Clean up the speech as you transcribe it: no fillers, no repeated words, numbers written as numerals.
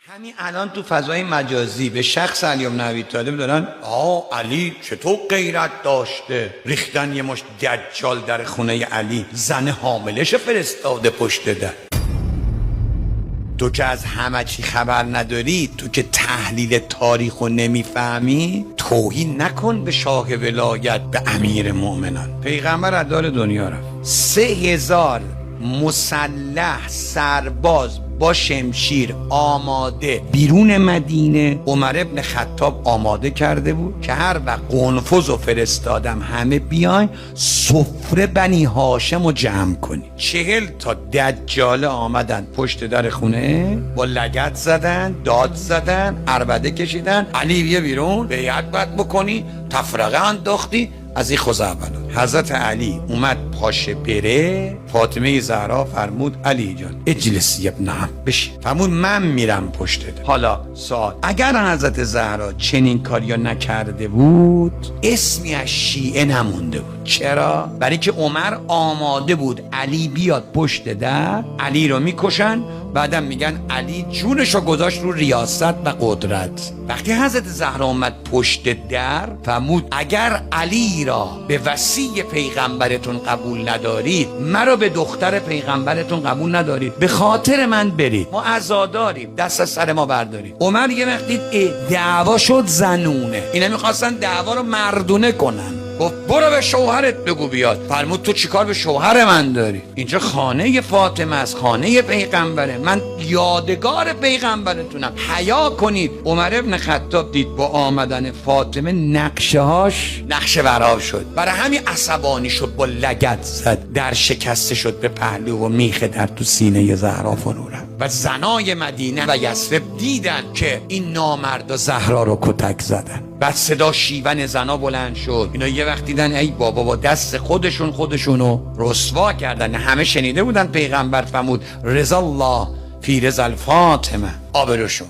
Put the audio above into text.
همین الان تو فضای مجازی به شخص علی بن ابی طالب دارن علی چطور غیرت داشته، ریختن یه مشت دجال در خونه علی، زن حاملش فرستاده پشت در. تو که از همه چی خبر نداری، تو که تحلیل تاریخو نمیفهمی، توهین نکن به شاه ولایت، به امیر مؤمنان. پیغمبر از دار دنیا رفت، 3000 مسلح سرباز با شمشیر آماده بیرون مدینه عمر ابن خطاب آماده کرده بود که هر وقت قنفذ و فرستادم همه بیاین سفره بنی هاشم رو جمع کنی. 40 تا دجاله آمدن پشت در خونه، با لگد زدن، داد زدن، عربده کشیدن، علی بیا بیرون، بیعت باید بکنی، تفرقه انداختی از این خزعبلات. حضرت علی اومد پاشه بره، فاطمه زهرا فرمود علی جان اجلس ابنم، بشین. فرمود من میرم پشت در. حالا سوال، اگر حضرت زهرا چنین کاریو نکرده بود اسمی از شیعه نمونده بود. چرا؟ برای که عمر آماده بود علی بیاد پشت در، علی رو میکشن، بعدم میگن علی جونشو گذاشت رو ریاست و قدرت. وقتی حضرت زهرا اومد پشت در فرمود اگر علی را به وصی پیغمبرتون قبول ندارید، مرا به دختر پیغمبرتون قبول ندارید، به خاطر من برید، ما عزاداریم، دست از سر ما بردارید. عمر یه وقت دید دعوا شد زنونه، اینا میخواستن دعوا رو مردونه کنن، گفت برو به شوهرت بگو بیاد. فرمود تو چیکار به شوهر من داری؟ اینجا خانه فاطمه است، خانه پیغمبره، من یادگار پیغمبرتونم، حیا کنید. عمر ابن خطاب دید با آمدن فاطمه نقشه وراب شد، برای همین عصبانی شد، با لگد زد، در شکسته شد به پهلو و میخ در تو سینه زهرا فرو رفت. و زنای مدینه و یثرب دیدن که این نامردا زهرا رو کتک زدن. بعد صدا شیون زنا بلند شد، اینا یه وقت دیدن ای بابا با دست خودشونو رسوا کردن. همه شنیده بودن پیغمبر فرمود رضا الله فی رضا الفاطمه، آبروشون